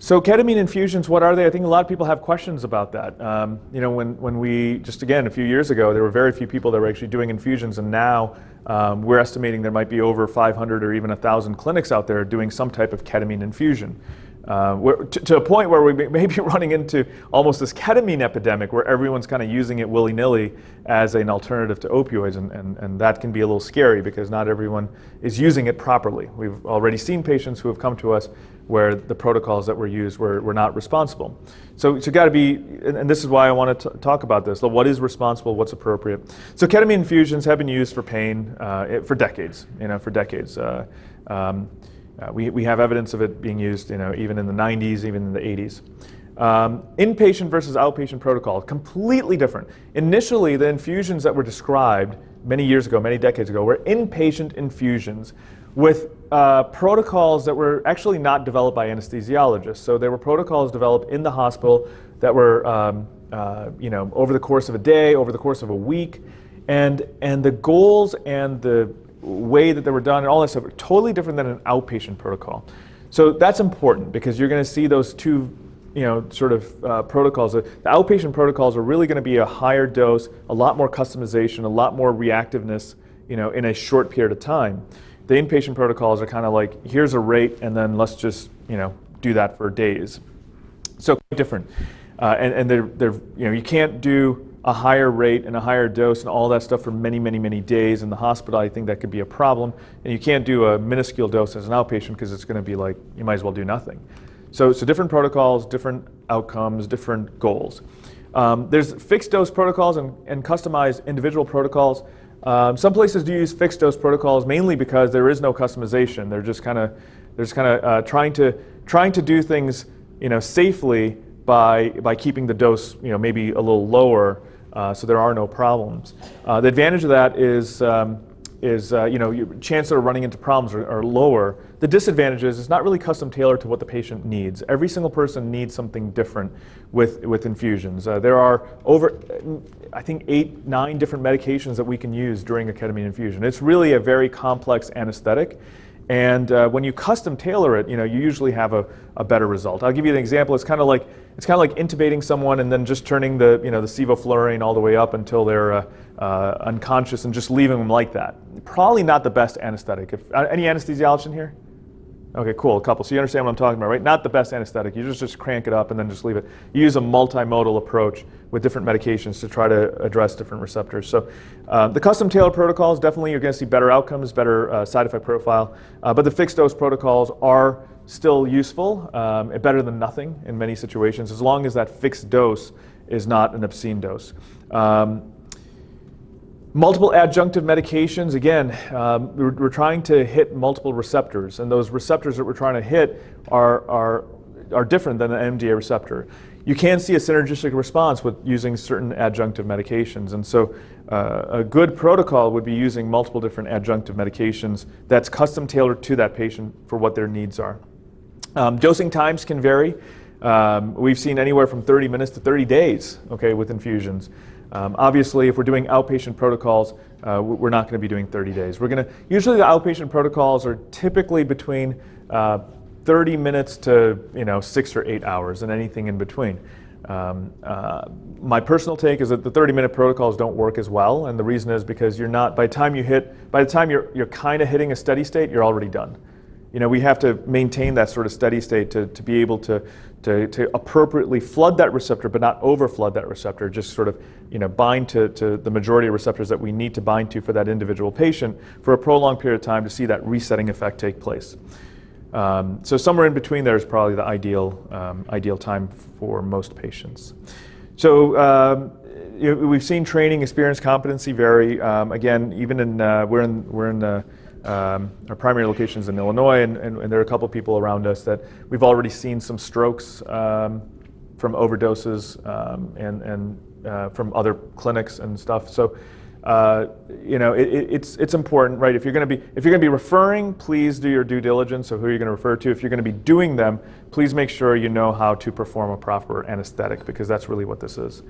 So ketamine infusions, what are they? I think a lot of people have questions about that. When we, just again, a few years ago, there were very few people that were actually doing infusions, and now we're estimating there might be over 500 or even 1,000 clinics out there doing some type of ketamine infusion. To a point where we may be running into almost this ketamine epidemic where everyone's kind of using it willy-nilly as an alternative to opioids, and that can be a little scary because not everyone is using it properly. We've already seen patients who have come to us where the protocols that were used were not responsible. So it's got to be, and this is why I want to talk about this, what is responsible, what's appropriate. So ketamine infusions have been used for pain for decades, we have evidence of it being used, even in the 90s, even in the 80s. Inpatient versus outpatient protocol, completely different. Initially, the infusions that were described many years ago, many decades ago, were inpatient infusions with protocols that were actually not developed by anesthesiologists. So there were protocols developed in the hospital that were, over the course of a day, over the course of a week, and the goals and the way that they were done and all that stuff are totally different than an outpatient protocol. So that's important because you're going to see those two, protocols. The outpatient protocols are really going to be a higher dose, a lot more customization, a lot more reactiveness, in a short period of time. The inpatient protocols are kind of like, here's a rate, and then let's just, do that for days. So quite different, and they're you can't do a higher rate and a higher dose and all that stuff for many, many, many days in the hospital. I think that could be a problem. And you can't do a minuscule dose as an outpatient because it's going to be like, you might as well do nothing. So different protocols, different outcomes, different goals. There's fixed dose protocols and customized individual protocols. Some places do use fixed dose protocols mainly because there is no customization. They're just kind of trying to do things, safely by keeping the dose, maybe a little lower, so there are no problems. The advantage of that is your chances of running into problems are lower. The disadvantage is it's not really custom tailored to what the patient needs. Every single person needs something different with infusions. There are over, I think, 8, 9 different medications that we can use during a ketamine infusion. It's really a very complex anesthetic. And when you custom tailor it, you usually have a better result. I'll give you an example. It's kind of like intubating someone and then just turning the sevoflurane all the way up until they're unconscious and just leaving them like that. Probably not the best anesthetic. Any anesthesiologist in here? Okay, cool, a couple. So you understand what I'm talking about, right? Not the best anesthetic. You just crank it up and then just leave it. You use a multimodal approach with different medications to try to address different receptors. So the custom tailored protocols, definitely you're going to see better outcomes, better side effect profile. But the fixed dose protocols are still useful, better than nothing in many situations, as long as that fixed dose is not an obscene dose. Multiple adjunctive medications, again, we're trying to hit multiple receptors, and those receptors that we're trying to hit are different than an MDA receptor. You can see a synergistic response with using certain adjunctive medications, and so a good protocol would be using multiple different adjunctive medications that's custom tailored to that patient for what their needs are. Dosing times can vary. We've seen anywhere from 30 minutes to 30 days, okay, with infusions. Obviously, if we're doing outpatient protocols, we're not going to be doing 30 days. Usually the outpatient protocols are typically between 30 minutes to 6 or 8 hours, and anything in between. My personal take is that the 30-minute protocols don't work as well, and the reason is because by the time you're kind of hitting a steady state, you're already done. We have to maintain that sort of steady state to be able to appropriately flood that receptor, but not overflood that receptor, just sort of bind to the majority of receptors that we need to bind to for that individual patient for a prolonged period of time to see that resetting effect take place. So somewhere in between there is probably the ideal time for most patients. So we've seen training, experience, competency vary. Again, even we're in our primary locations in Illinois, and there are a couple people around us that we've already seen some strokes from overdoses and from other clinics and stuff. So it's important, right? If you're going to be referring, please do your due diligence of who you're going to refer to. If you're going to be doing them, please make sure you know how to perform a proper anesthetic, because that's really what this is.